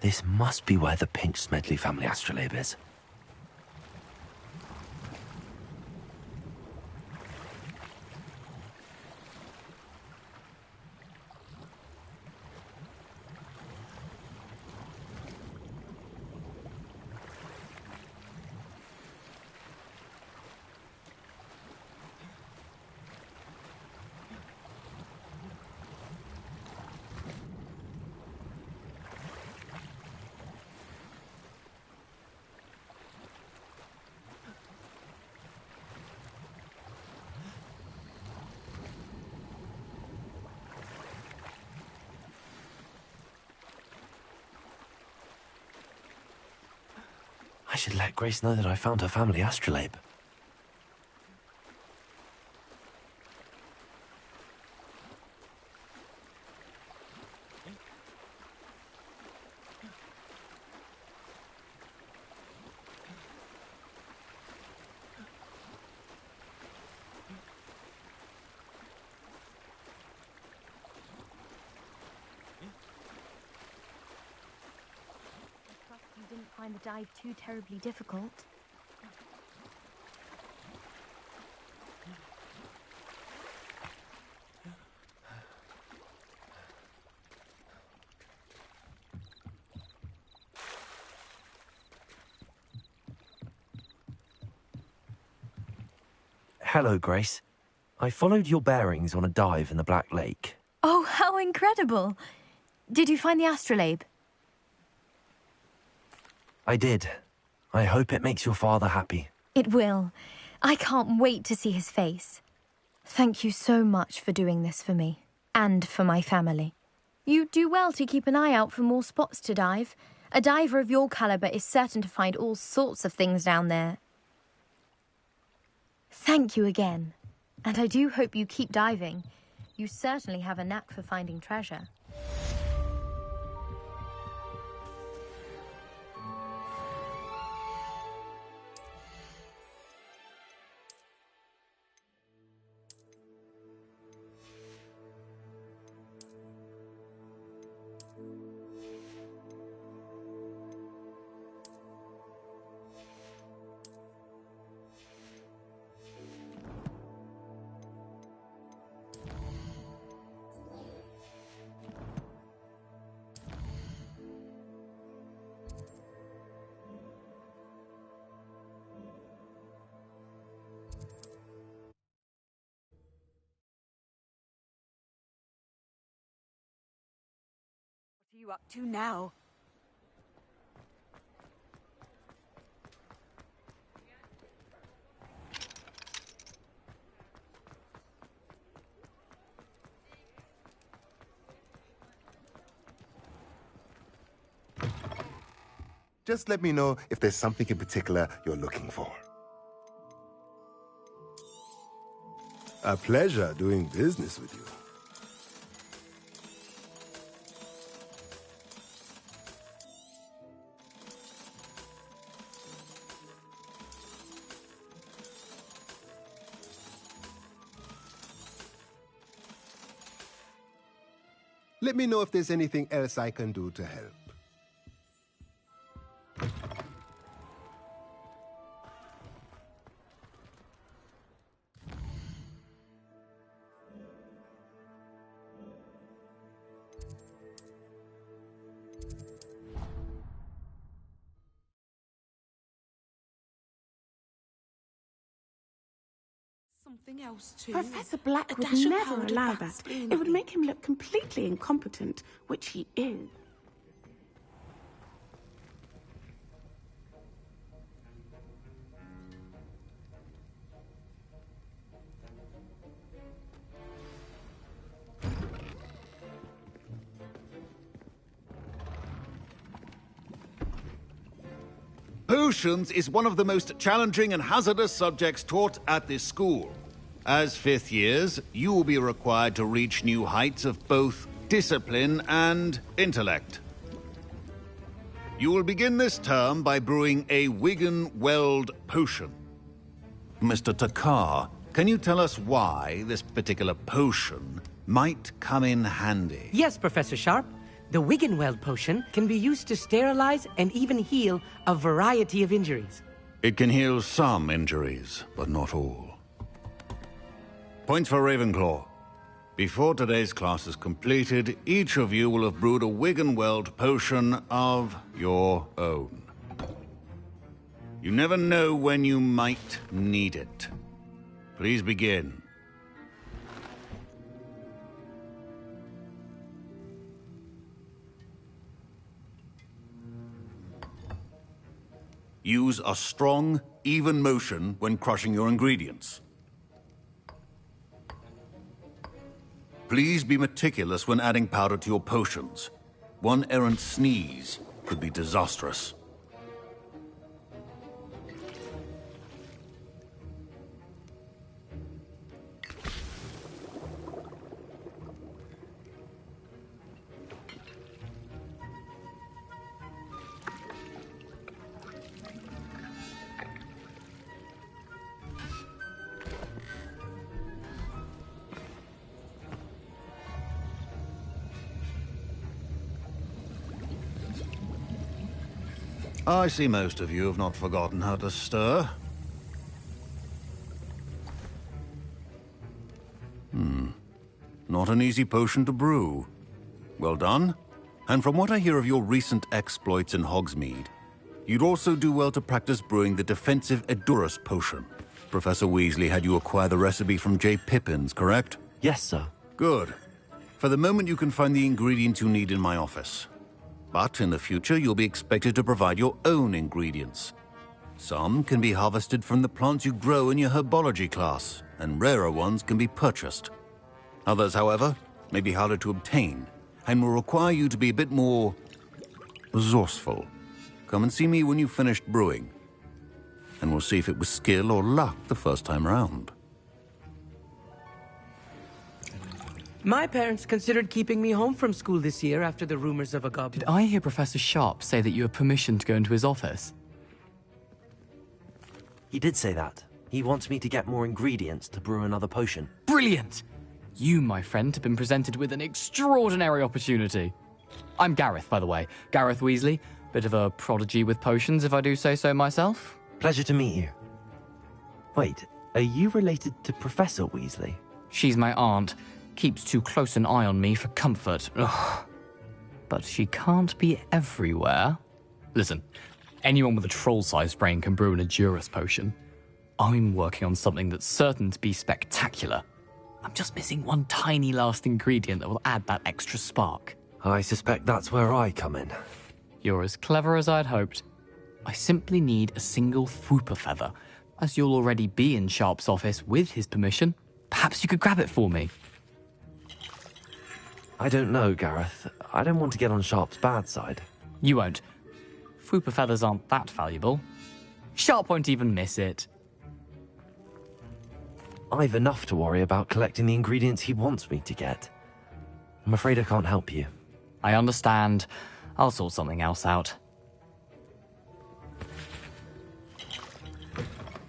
This must be where the Pinch-Smedley family astrolabe is. I should let Grace know that I found her family astrolabe. Find the dive too terribly difficult. Hello, Grace. I followed your bearings on a dive in the Black Lake. Oh, how incredible! Did you find the astrolabe? I did. I hope it makes your father happy. It will. I can't wait to see his face. Thank you so much for doing this for me, and for my family. You do well to keep an eye out for more spots to dive. A diver of your caliber is certain to find all sorts of things down there. Thank you again. And I do hope you keep diving. You certainly have a knack for finding treasure. What are you up to now? Just let me know if there's something in particular you're looking for. A pleasure doing business with you. Let me know if there's anything else I can do to help. Something else too. Professor Black A would dash of never powdered allow bat that. It would make him look completely incompetent, which he is. Potions is one of the most challenging and hazardous subjects taught at this school. As fifth years, you will be required to reach new heights of both discipline and intellect. You will begin this term by brewing a Wigan Weld potion. Mr. Takar, can you tell us why this particular potion might come in handy? Yes, Professor Sharp. The Wiggenweld potion can be used to sterilize and even heal a variety of injuries. It can heal some injuries, but not all. Points for Ravenclaw. Before today's class is completed, each of you will have brewed a Wiggenweld potion of your own. You never know when you might need it. Please begin. Use a strong, even motion when crushing your ingredients. Please be meticulous when adding powder to your potions. One errant sneeze could be disastrous. I see most of you have not forgotten how to stir. Not an easy potion to brew. Well done. And from what I hear of your recent exploits in Hogsmeade, you'd also do well to practice brewing the defensive Edurus potion. Professor Weasley had you acquire the recipe from J. Pippins, correct? Yes, sir. Good. For the moment, you can find the ingredients you need in my office. But in the future, you'll be expected to provide your own ingredients. Some can be harvested from the plants you grow in your herbology class, and rarer ones can be purchased. Others, however, may be harder to obtain, and will require you to be a bit more resourceful. Come and see me when you've finished brewing, and we'll see if it was skill or luck the first time round. My parents considered keeping me home from school this year after the rumors of a goblin. Did I hear Professor Sharp say that you have permission to go into his office? He did say that. He wants me to get more ingredients to brew another potion. Brilliant! You, my friend, have been presented with an extraordinary opportunity. I'm Gareth, by the way. Gareth Weasley. Bit of a prodigy with potions, if I do say so myself. Pleasure to meet you. Wait, are you related to Professor Weasley? She's my aunt. Keeps too close an eye on me for comfort. Ugh. But she can't be everywhere. Listen, anyone with a troll-sized brain can brew an Edurus potion. I'm working on something that's certain to be spectacular. I'm just missing one tiny last ingredient that will add that extra spark. I suspect that's where I come in. You're as clever as I'd hoped. I simply need a single Fwooper feather. As you'll already be in Sharp's office with his permission, perhaps you could grab it for me. I don't know, Gareth. I don't want to get on Sharp's bad side. You won't. Fwooper feathers aren't that valuable. Sharp won't even miss it. I've enough to worry about collecting the ingredients he wants me to get. I'm afraid I can't help you. I understand. I'll sort something else out.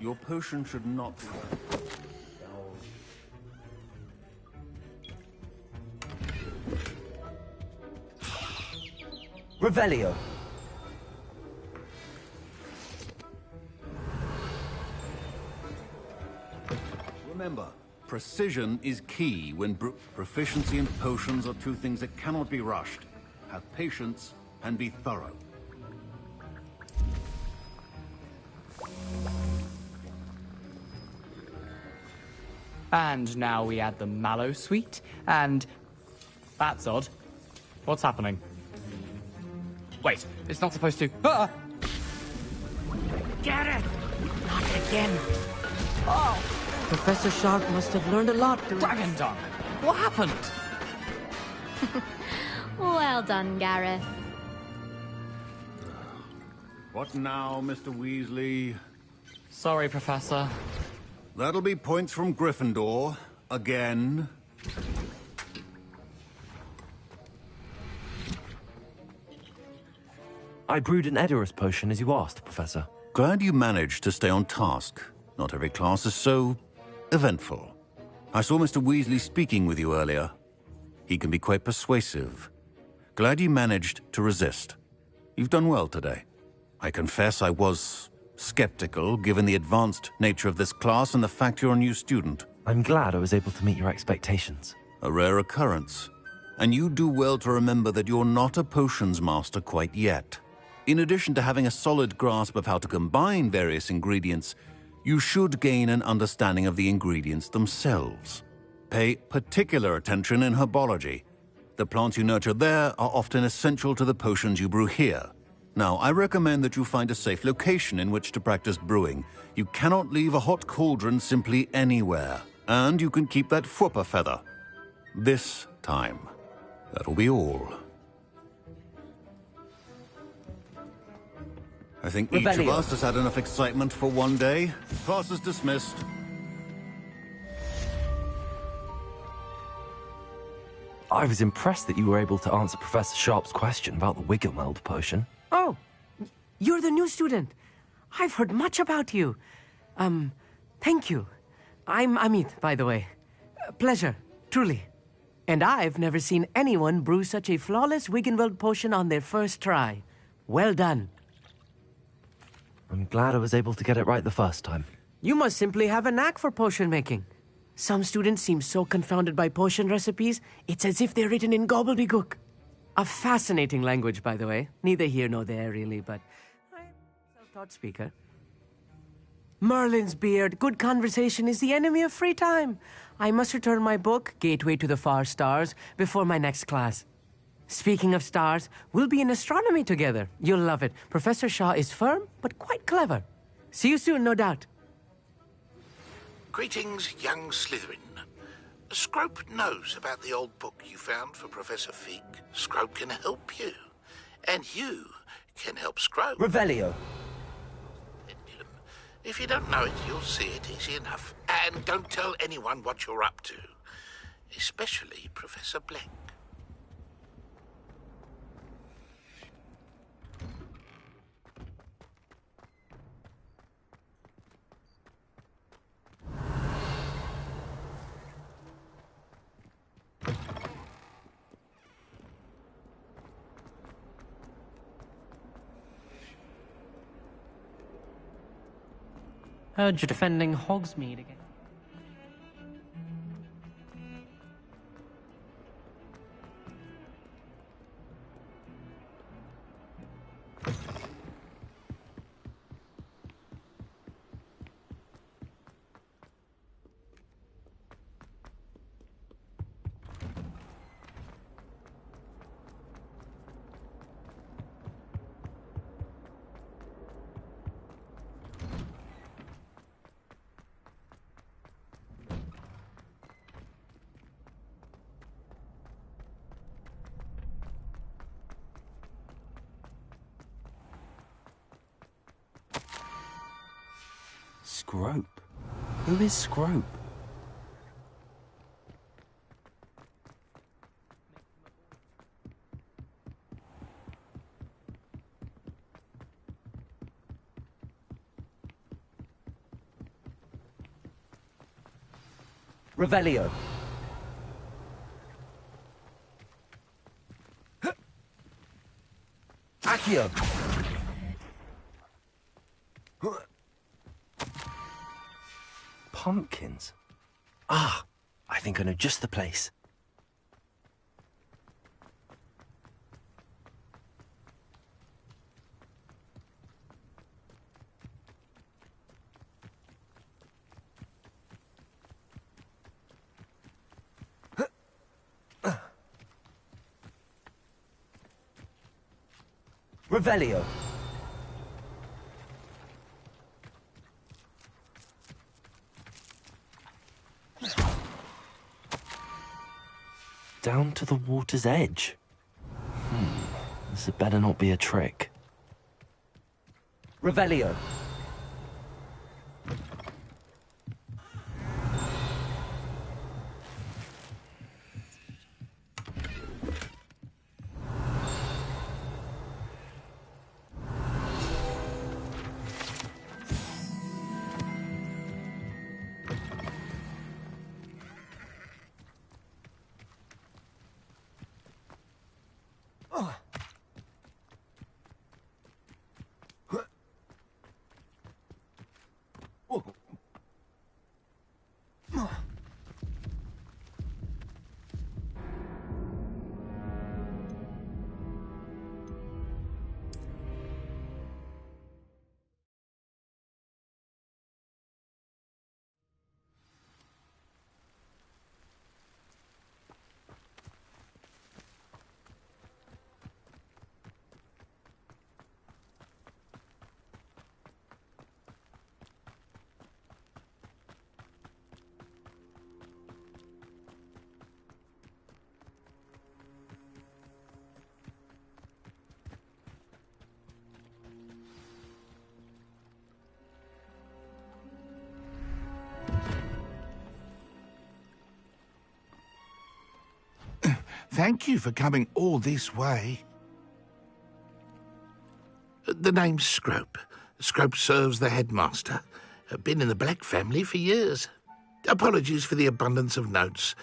Your potion should not be... Revelio. Remember, precision is key when proficiency in potions are two things that cannot be rushed. Have patience and be thorough. And now we add the mallow sweet, and... That's odd. What's happening? Wait, it's not supposed to... Ah! Get it! Not again. Oh! Professor Sharp must have learned a lot during... Dragon Dung! What happened? Well done, Gareth. What now, Mr. Weasley? Sorry, Professor. That'll be points from Gryffindor. Again. I brewed an Edurus potion as you asked, Professor. Glad you managed to stay on task. Not every class is so... eventful. I saw Mr. Weasley speaking with you earlier. He can be quite persuasive. Glad you managed to resist. You've done well today. I confess I was skeptical, given the advanced nature of this class and the fact you're a new student. I'm glad I was able to meet your expectations. A rare occurrence. And you do well to remember that you're not a potions master quite yet. In addition to having a solid grasp of how to combine various ingredients, you should gain an understanding of the ingredients themselves. Pay particular attention in herbology. The plants you nurture there are often essential to the potions you brew here. Now, I recommend that you find a safe location in which to practice brewing. You cannot leave a hot cauldron simply anywhere. And you can keep that Fwooper feather. This time. That'll be all. I think each of us has had enough excitement for one day. Class is dismissed. I was impressed that you were able to answer Professor Sharp's question about the Wiggenweld potion. Oh, you're the new student. I've heard much about you. Thank you. I'm Amit, by the way. Pleasure, truly. And I've never seen anyone brew such a flawless Wiggenweld potion on their first try. Well done. I'm glad I was able to get it right the first time. You must simply have a knack for potion making. Some students seem so confounded by potion recipes, it's as if they're written in gobbledygook. A fascinating language, by the way. Neither here nor there, really, but I'm a self-taught speaker. Merlin's beard, good conversation is the enemy of free time. I must return my book, Gateway to the Far Stars, before my next class. Speaking of stars, we'll be in astronomy together. You'll love it. Professor Shaw is firm, but quite clever. See you soon, no doubt. Greetings, young Slytherin. Scrope knows about the old book you found for Professor Fig. Scrope can help you. And you can help Scrope. Revelio. If you don't know it, you'll see it easy enough. And don't tell anyone what you're up to. Especially Professor Black. Heard you're defending Hogsmeade again. Scrope? Who is Scrope? Revelio. Accio. Pumpkins? Ah, I think I know just the place. Revelio. Down to the water's edge. This had better not be a trick. Revelio. Thank you for coming all this way. The name's Scrope. Scrope serves the headmaster. Been in the Black family for years. Apologies for the abundance of notes.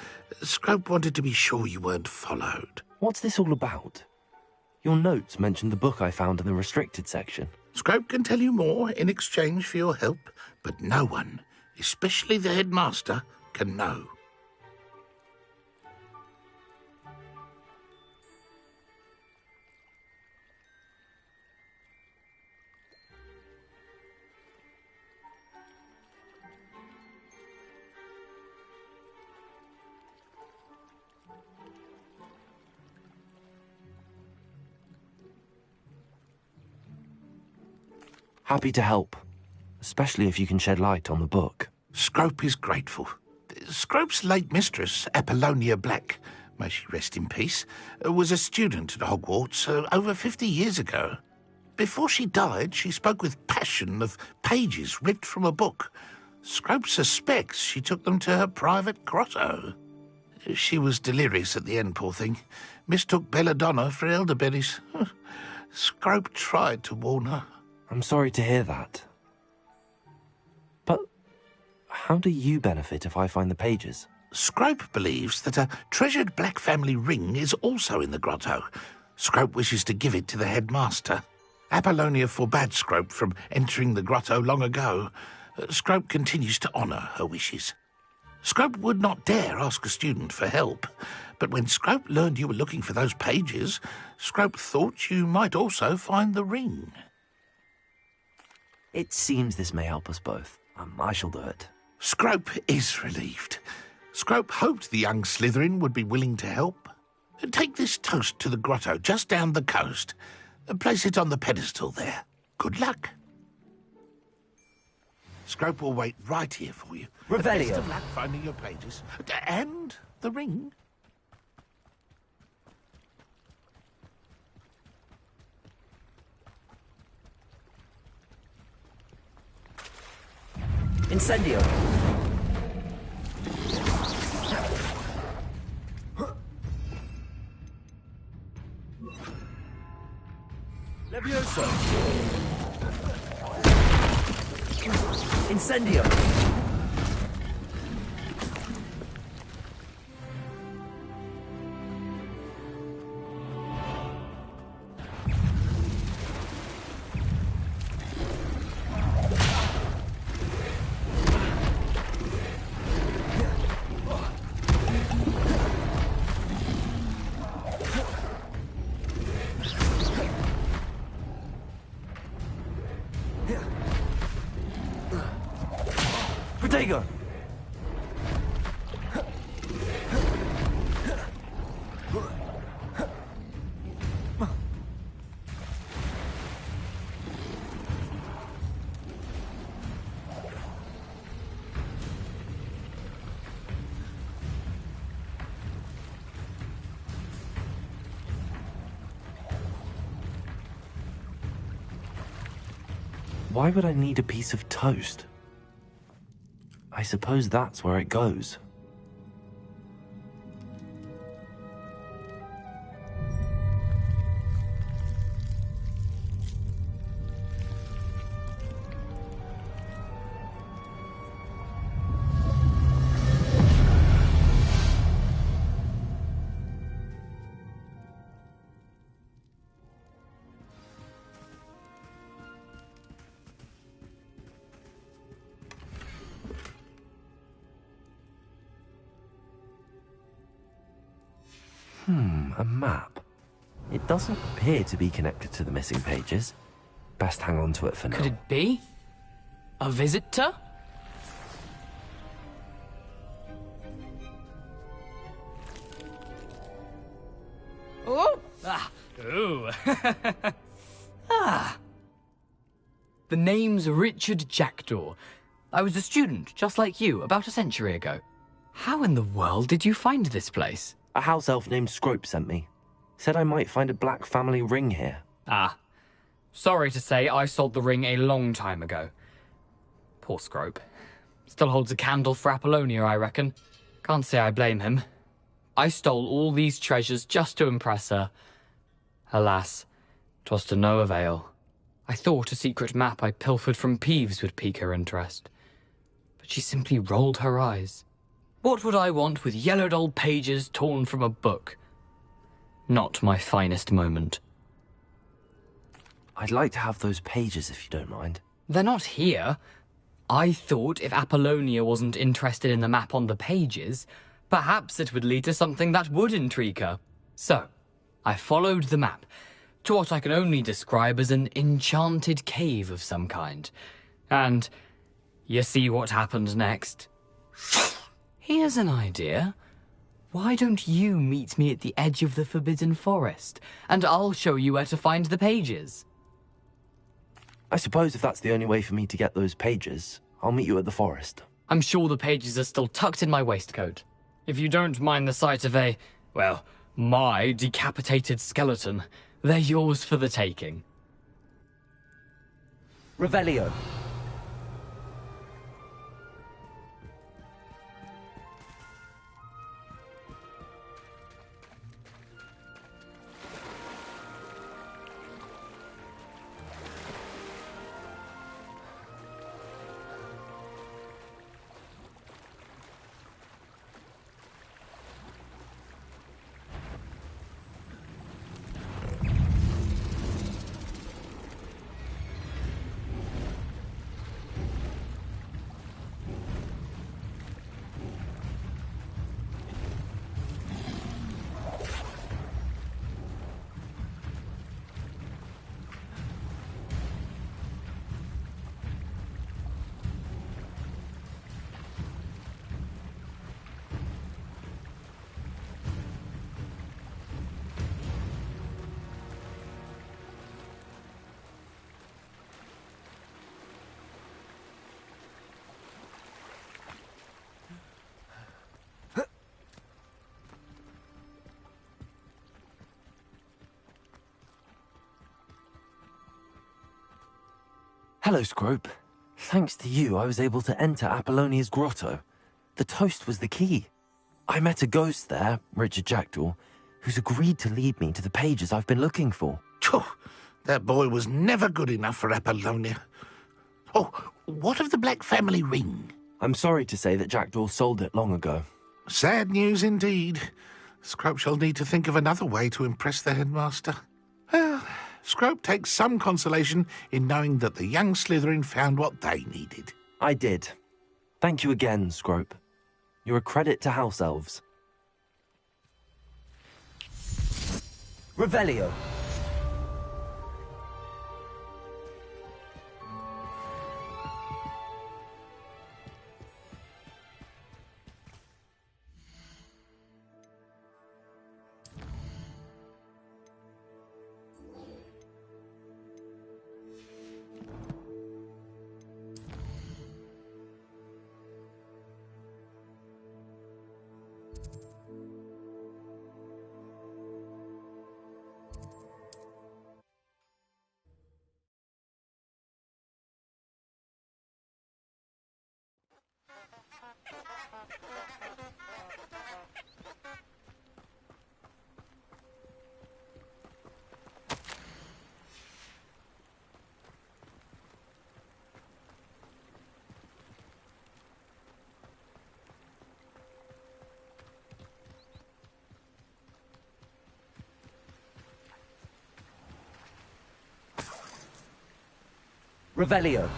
Scrope wanted to be sure you weren't followed. What's this all about? Your notes mentioned the book I found in the restricted section. Scrope can tell you more in exchange for your help, but no one, especially the headmaster, can know. Happy to help, especially if you can shed light on the book. Scrope is grateful. Scrope's late mistress, Apollonia Black, may she rest in peace, was a student at Hogwarts over 50 years ago. Before she died, she spoke with passion of pages ripped from a book. Scrope suspects she took them to her private grotto. She was delirious at the end, poor thing. Mistook belladonna for elderberries. Scrope tried to warn her. I'm sorry to hear that. But how do you benefit if I find the pages? Scrope believes that a treasured Black family ring is also in the grotto. Scrope wishes to give it to the headmaster. Apollonia forbade Scrope from entering the grotto long ago. Scrope continues to honour her wishes. Scrope would not dare ask a student for help, but when Scrope learned you were looking for those pages, Scrope thought you might also find the ring. It seems this may help us both. I shall do it. Scrope is relieved. Scrope hoped the young Slytherin would be willing to help. Take this toast to the grotto just down the coast and place it on the pedestal there. Good luck. Scrope will wait right here for you. Revelio. Best of luck finding your pages. And the ring. Incendio. Levioso. Incendio. Protego! Why would I need a piece of toast? I suppose that's where it goes. A map. It doesn't appear to be connected to the missing pages. Best hang on to it for now. Could it be? A visitor? Oh! Ah! Ooh! Ah! The name's Richard Jackdaw. I was a student, just like you, about a century ago. How in the world did you find this place? A house elf named Scrope sent me. Said I might find a Black family ring here. Ah. Sorry to say, I sold the ring a long time ago. Poor Scrope. Still holds a candle for Apollonia, I reckon. Can't say I blame him. I stole all these treasures just to impress her. Alas, 'twas to no avail. I thought a secret map I pilfered from Peeves would pique her interest. But she simply rolled her eyes. What would I want with yellowed old pages torn from a book? Not my finest moment. I'd like to have those pages if you don't mind. They're not here. I thought if Apollonia wasn't interested in the map on the pages, perhaps it would lead to something that would intrigue her. So, I followed the map to what I can only describe as an enchanted cave of some kind. And you see what happened next? Here's an idea. Why don't you meet me at the edge of the Forbidden Forest, and I'll show you where to find the pages? I suppose if that's the only way for me to get those pages, I'll meet you at the forest. I'm sure the pages are still tucked in my waistcoat. If you don't mind the sight of my decapitated skeleton, they're yours for the taking. Revelio. Hello, Scrope. Thanks to you, I was able to enter Apollonia's grotto. The toast was the key. I met a ghost there, Richard Jackdaw, who's agreed to lead me to the pages I've been looking for. Phew, that boy was never good enough for Apollonia. Oh, what of the Black family ring? I'm sorry to say that Jackdaw sold it long ago. Sad news indeed. Scrope shall need to think of another way to impress the headmaster. Well, Scrope takes some consolation in knowing that the young Slytherin found what they needed. I did. Thank you again, Scrope. You're a credit to House Elves. Revelio. Revelio.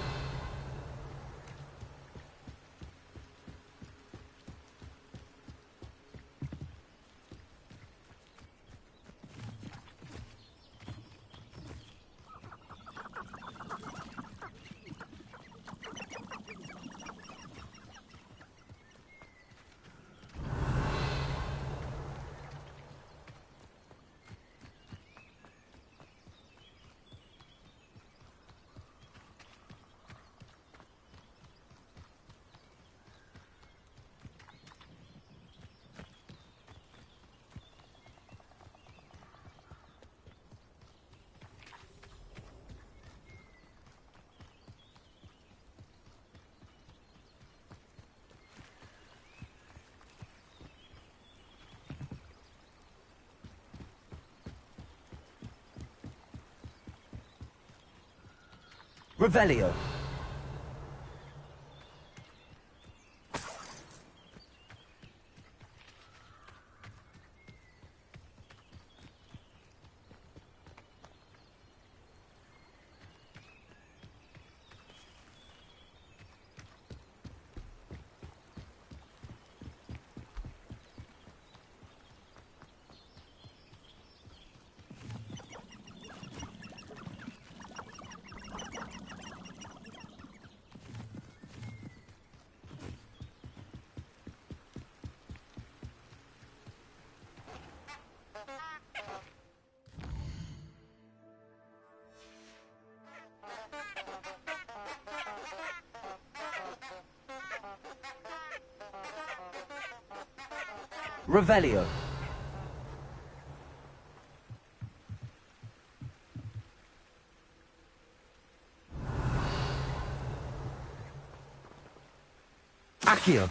Revelio. Revelio. Accio.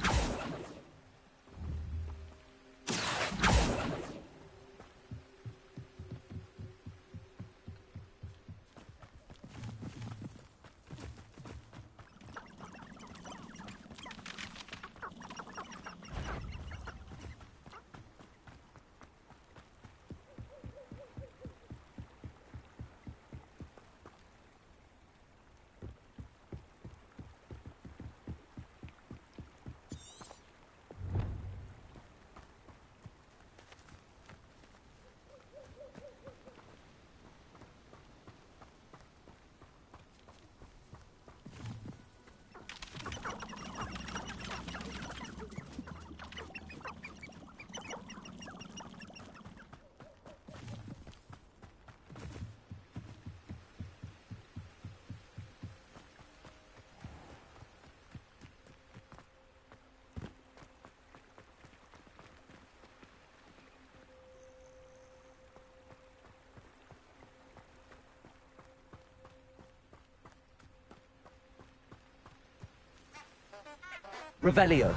Revelio.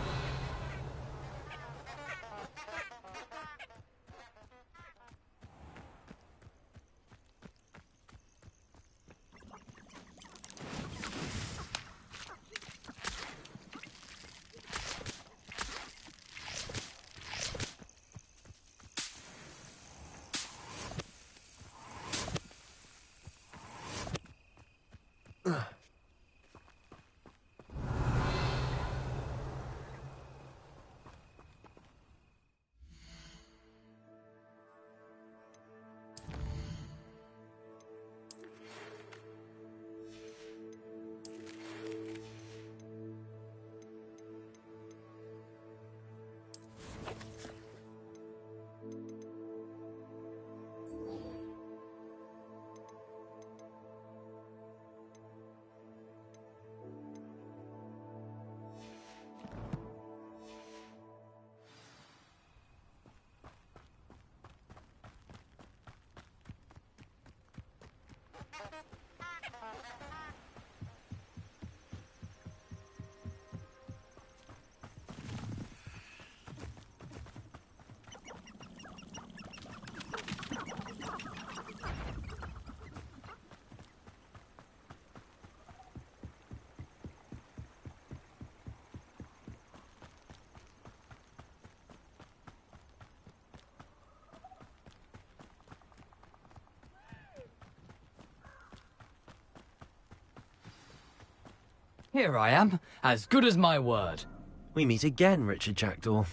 Here I am, as good as my word. We meet again, Richard Jackdaw.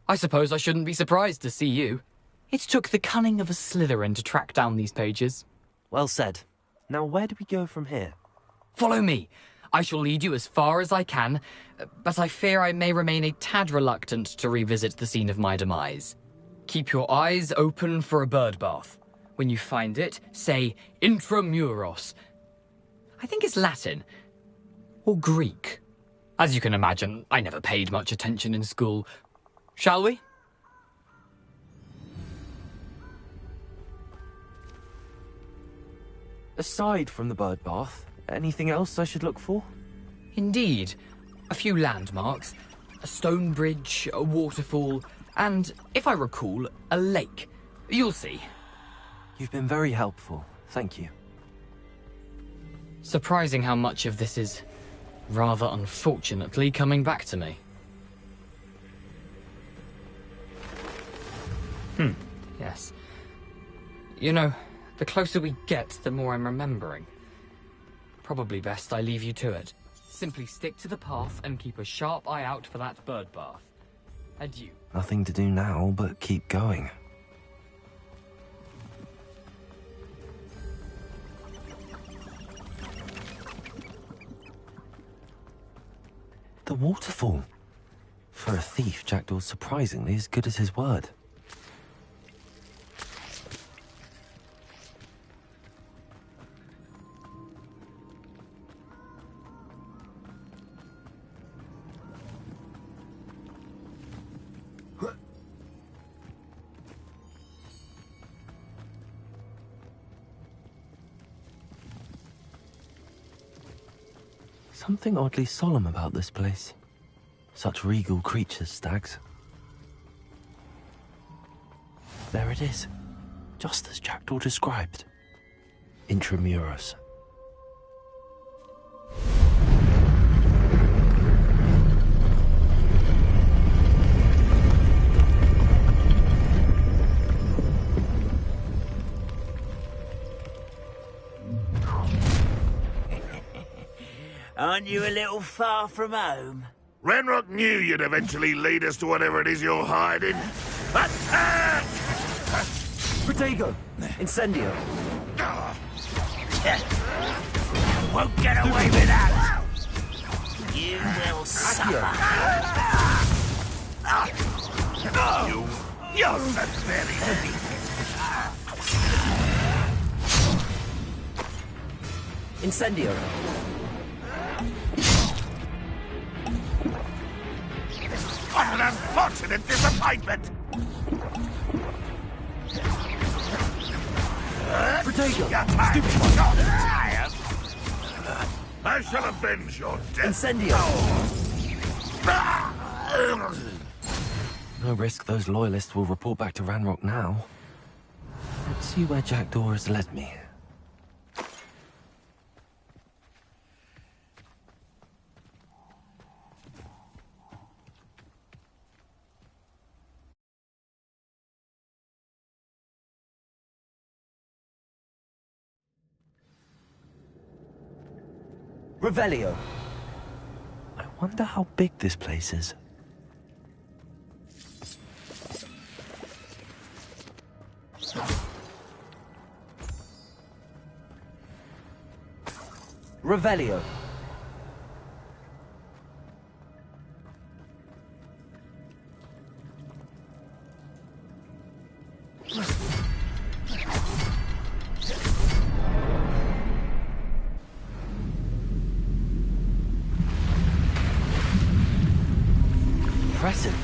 I suppose I shouldn't be surprised to see you. It took the cunning of a Slytherin to track down these pages. Well said. Now where do we go from here? Follow me. I shall lead you as far as I can, but I fear I may remain a tad reluctant to revisit the scene of my demise. Keep your eyes open for a bird bath. When you find it, say intramuros. I think it's Latin. Or Greek. As you can imagine, I never paid much attention in school. Shall we? Aside from the bird bath, anything else I should look for? Indeed. A few landmarks. A stone bridge, a waterfall, and, if I recall, a lake. You'll see. You've been very helpful. Thank you. Surprising how much of this is, rather unfortunately, coming back to me. Yes. You know, the closer we get, the more I'm remembering. Probably best I leave you to it. Simply stick to the path and keep a sharp eye out for that bird bath. Adieu. Nothing to do now but keep going. The waterfall. For a thief, Jackdaw's surprisingly as good as his word. Something oddly solemn about this place. Such regal creatures, stags. There it is, just as Jackdaw described. Intramuros. Aren't you a little far from home? Ranrock knew you'd eventually lead us to whatever it is you're hiding. Attack! Protego! Incendio! Won't get away with that! You will suffer! You're pathetic! Incendio! What an unfortunate disappointment! Protego! Stupid one! I shall avenge your death! Incendio! No risk those loyalists will report back to Ranrock now. Let's see where Jackdaw has led me. Revelio. I wonder how big this place is. Revelio. Impressive.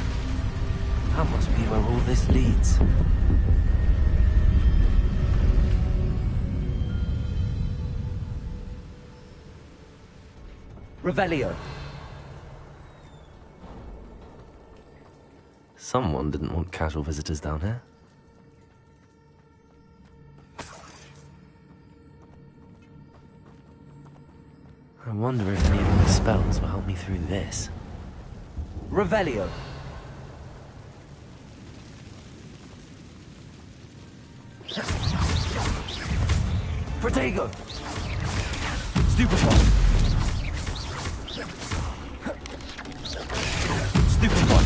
That must be where all this leads. Revelio. Someone didn't want casual visitors down here. I wonder if any of my spells will help me through this. Revelio. Protego. Stupefy. Stupefy.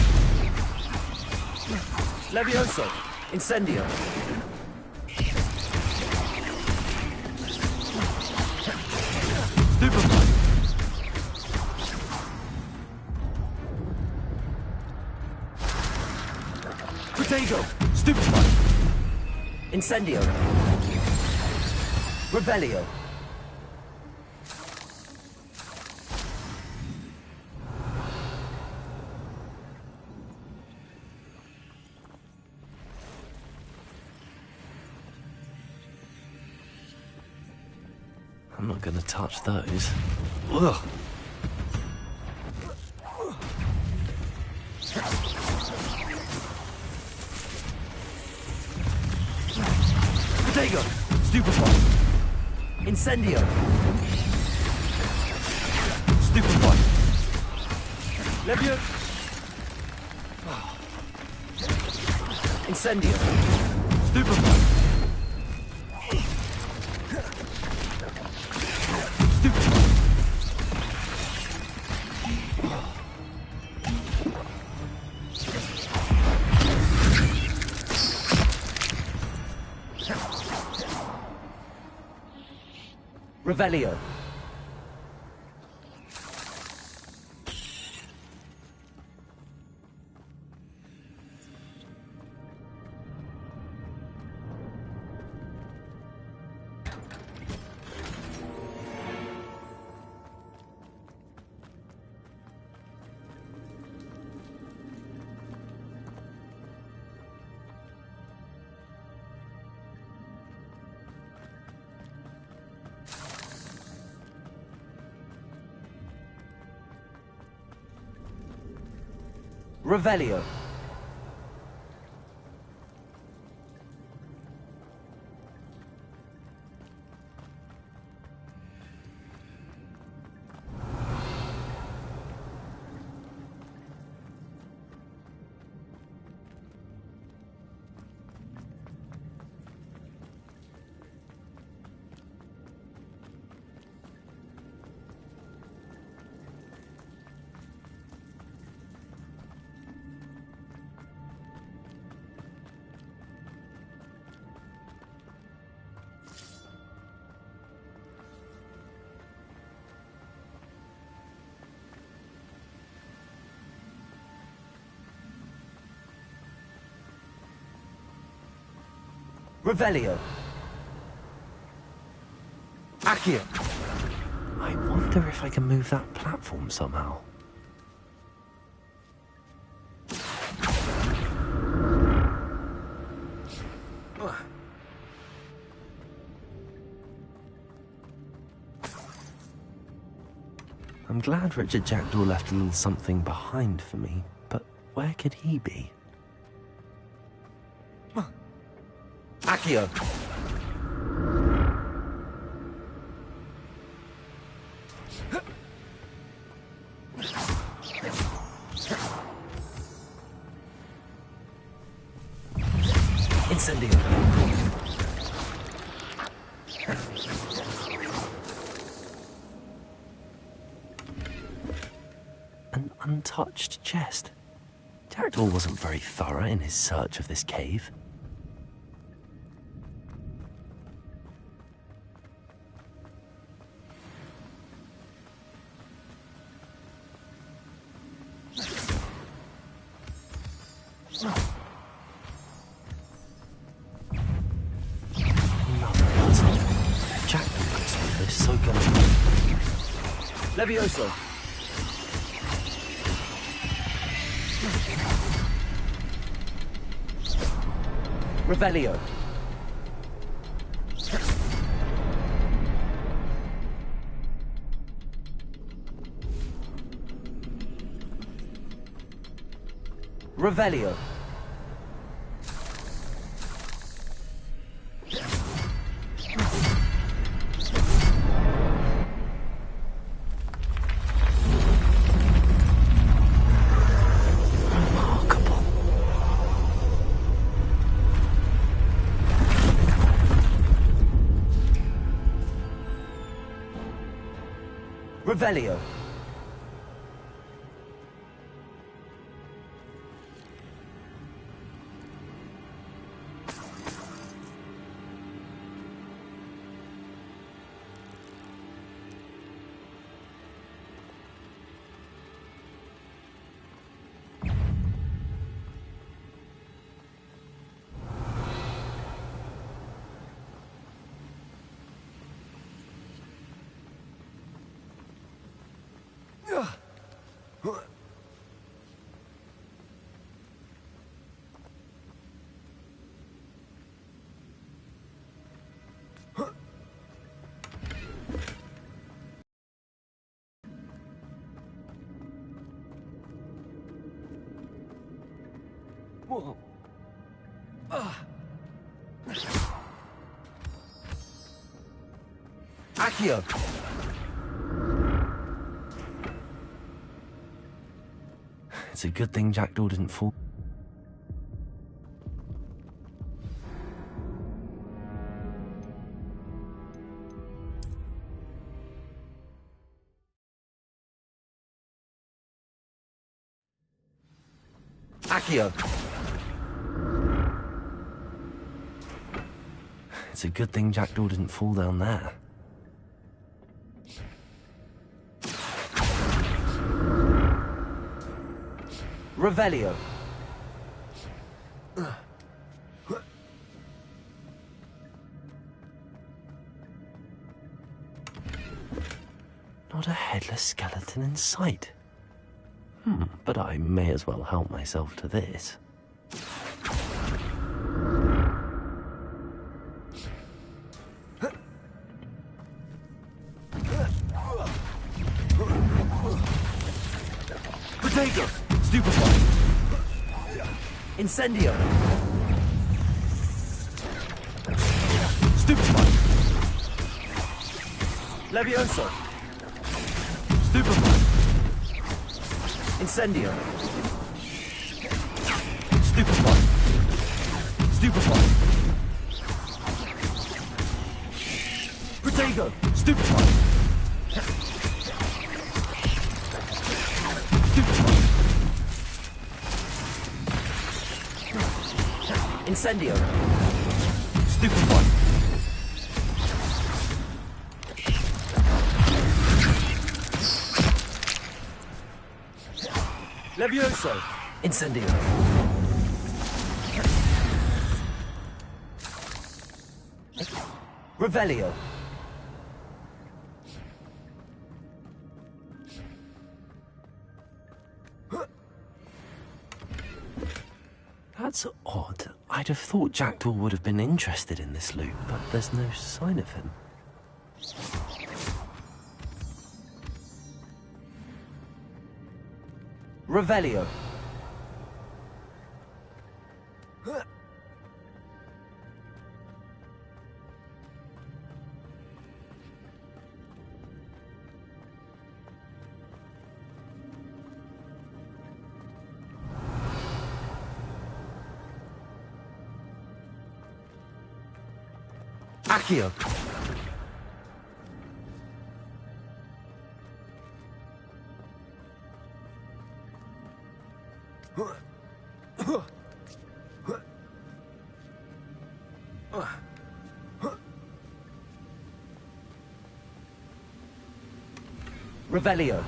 Levioso. Incendio. Stupefy. Protego. Stupefy. Incendio. Revelio. I'm not gonna touch those. Ugh. Protego. Stupefy. Incendio. Levio! Incendio! Stupefy! Stupefy! Revelio. Revelio. Revelio. Accio. I wonder if I can move that platform somehow. I'm glad Richard Jackdaw left a little something behind for me, but where could he be? Accio. Incendio. An untouched chest. Jackdaw wasn't very thorough in his search of this cave. Levioso. Revelio. Revelio. Revelio. Whoa. Accio. It's a good thing Jackdaw didn't fall. Accio! It's a good thing Jackdaw didn't fall down there. Revelio. Not a headless skeleton in sight. But I may as well help myself to this. Potato! Stupefy! Incendio! Stupefy! Levioso! Stupefy! Incendio! Stupefy! Stupefy! Protego! Stupefy! Stupefy! Incendio! Stupefy! Levioso! Incendio! Revelio! That's odd. I'd have thought Jackdaw would have been interested in this loot, but there's no sign of him. Revelio. Accio. Revelio.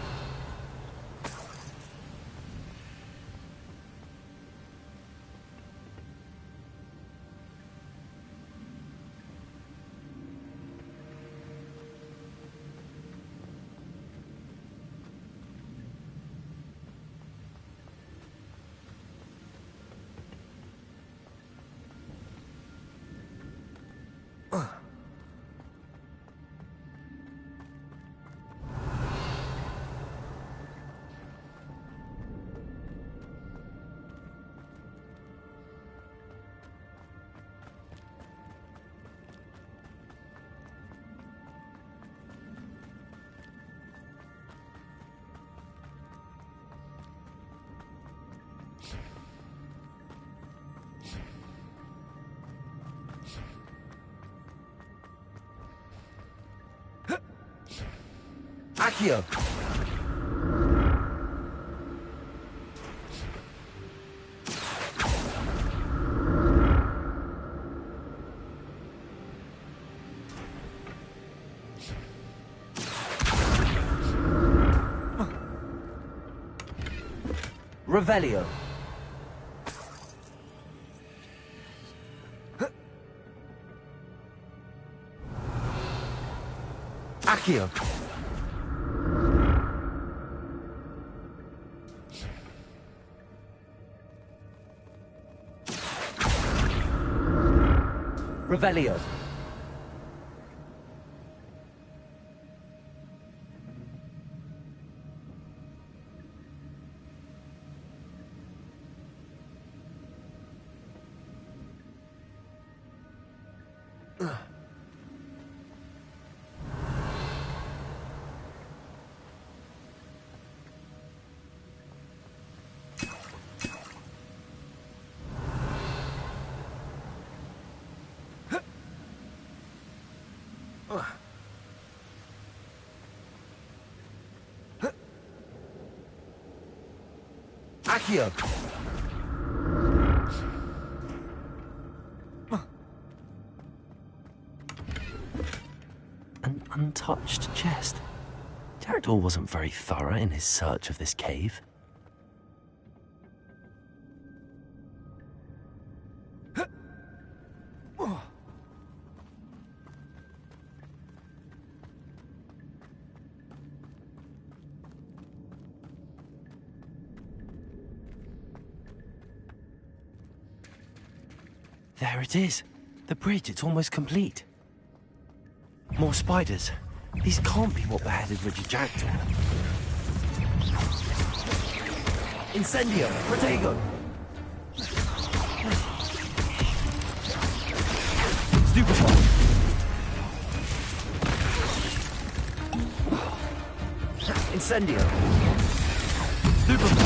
Accio. Revelio. Accio. Revelio. Accio! An untouched chest. Jackdaw wasn't very thorough in his search of this cave. There it is. The bridge, it's almost complete. More spiders. These can't be what beheaded Richard Jackdaw. Incendio! Protego! Stupefy! Incendio! Stupefy!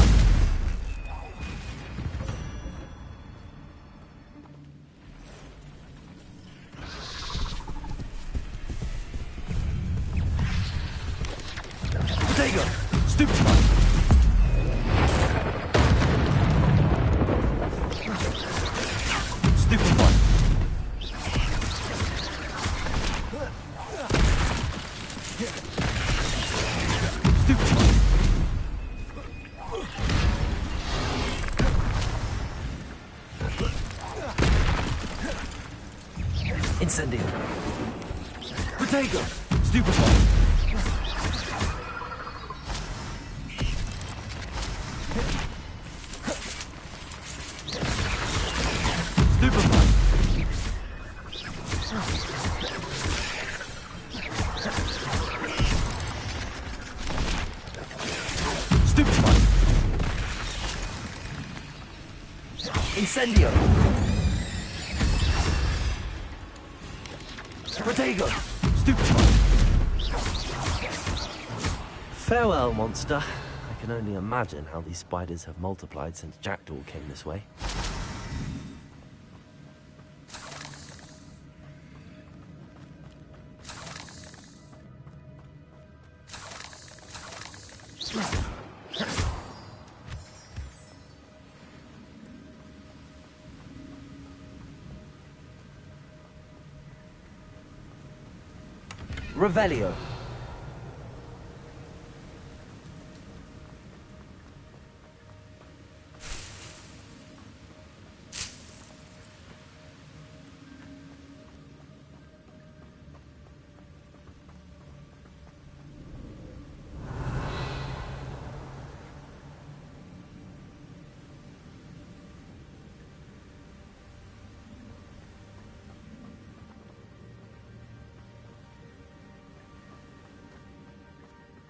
Protego! Stupefy! Stupefy! Incendio! Protego! Stupefy! Incendio! Protego! Stupefy! Farewell, monster. I can only imagine how these spiders have multiplied since Jackdaw came this way. Revelio.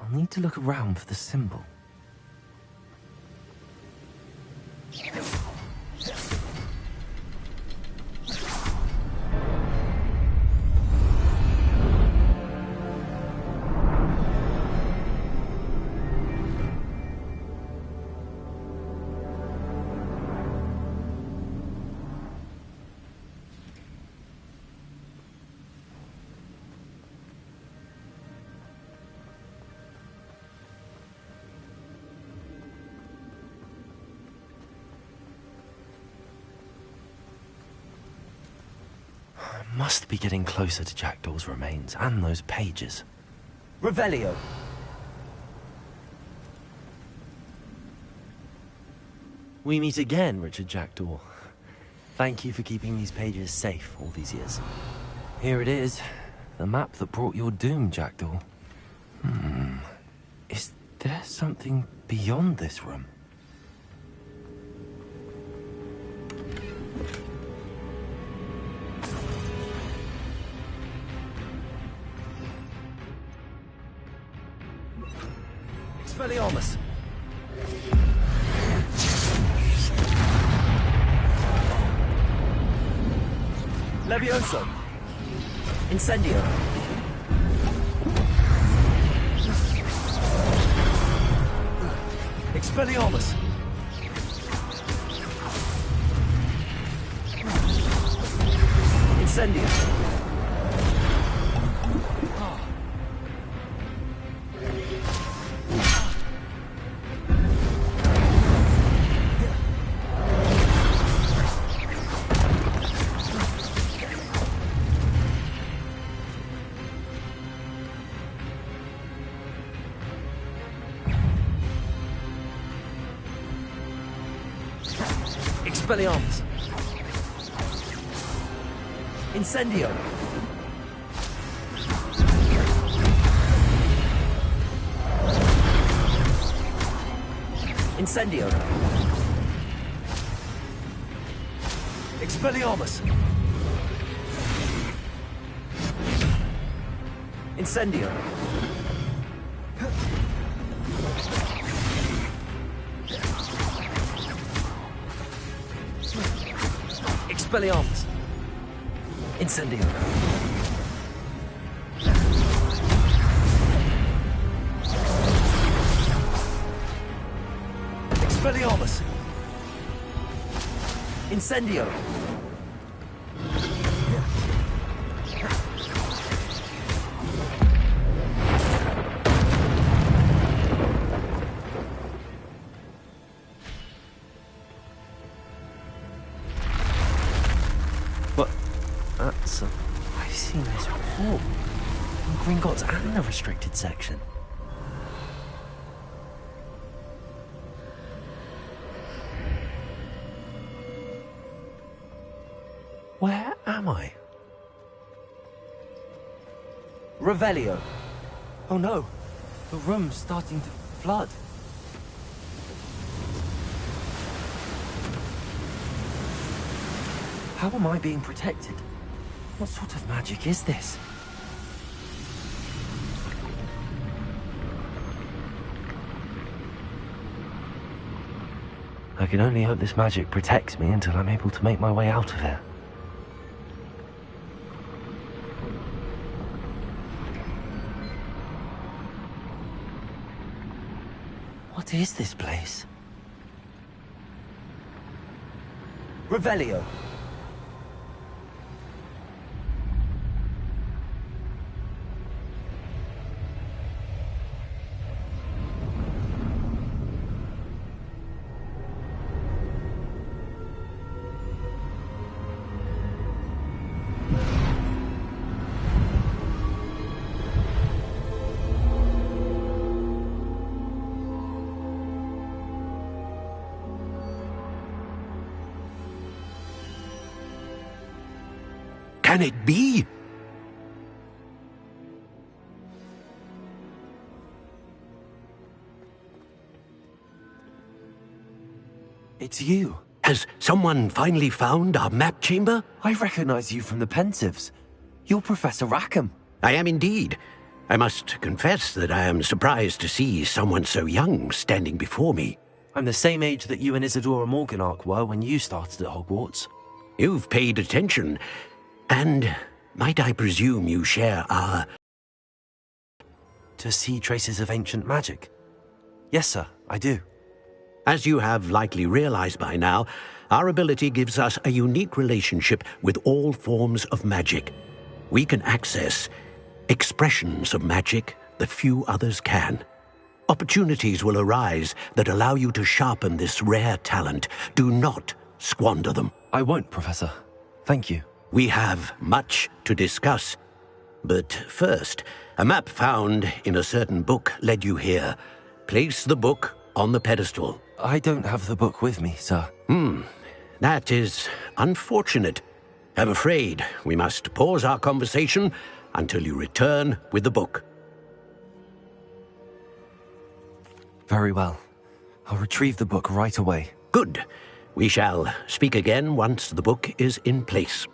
I'll need to look around for the symbol. Must be getting closer to Jackdaw's remains and those pages. Revelio! We meet again, Richard Jackdaw. Thank you for keeping these pages safe all these years. Here it is, the map that brought your doom, Jackdaw. Is there something beyond this room? Expelliarmus! Levioso! Incendio! Expelliarmus! Incendio! Expelliarmus! Incendio! Incendio! Expelliarmus! Incendio! Expelliarmus! Incendio! Expelliarmus! Incendio! But that's I've seen this before. In Gringotts and the restricted section. Where am I? Revelio. Oh no, the room's starting to flood. How am I being protected? What sort of magic is this? I can only hope this magic protects me until I'm able to make my way out of here. What is this place? Revelio. Can it be? It's you. Has someone finally found our map chamber? I recognize you from the Pensives. You're Professor Rackham. I am indeed. I must confess that I am surprised to see someone so young standing before me. I'm the same age that you and Isadora Morganach were when you started at Hogwarts. You've paid attention. And might I presume you share our... To see traces of ancient magic? Yes, sir, I do. As you have likely realized by now, our ability gives us a unique relationship with all forms of magic. We can access expressions of magic that few others can. Opportunities will arise that allow you to sharpen this rare talent. Do not squander them. I won't, Professor. Thank you. We have much to discuss. But first, a map found in a certain book led you here. Place the book on the pedestal. I don't have the book with me, sir. That is unfortunate. I'm afraid we must pause our conversation until you return with the book. Very well. I'll retrieve the book right away. Good. We shall speak again once the book is in place.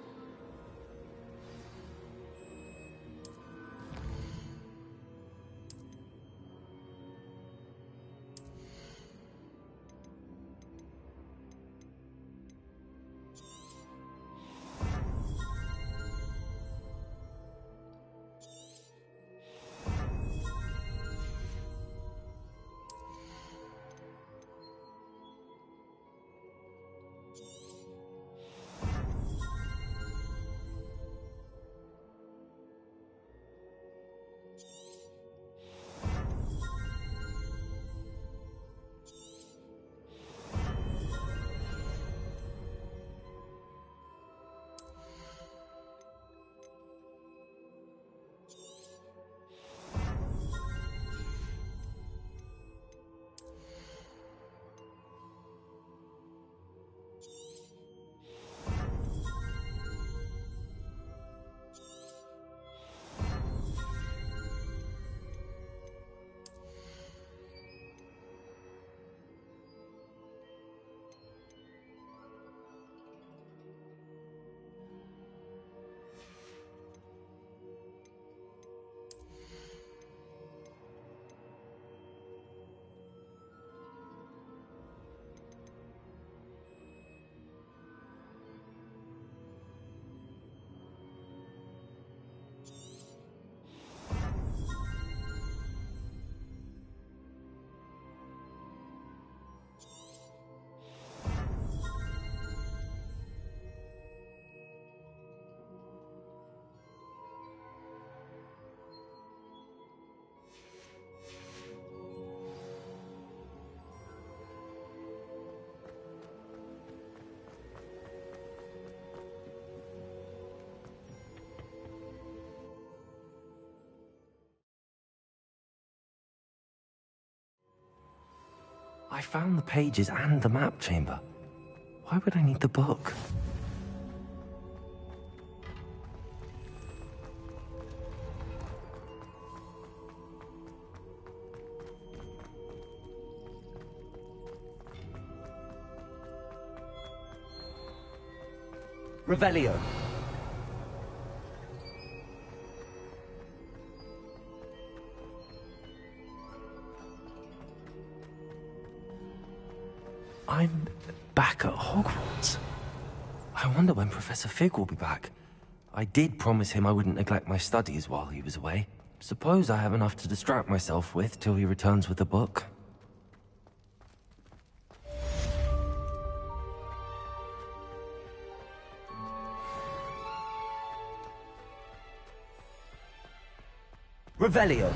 found the pages and the map chamber. Why would I need the book? Revelio. I'm back at Hogwarts. I wonder when Professor Fig will be back. I did promise him I wouldn't neglect my studies while he was away. Suppose I have enough to distract myself with till he returns with the book. Revelio.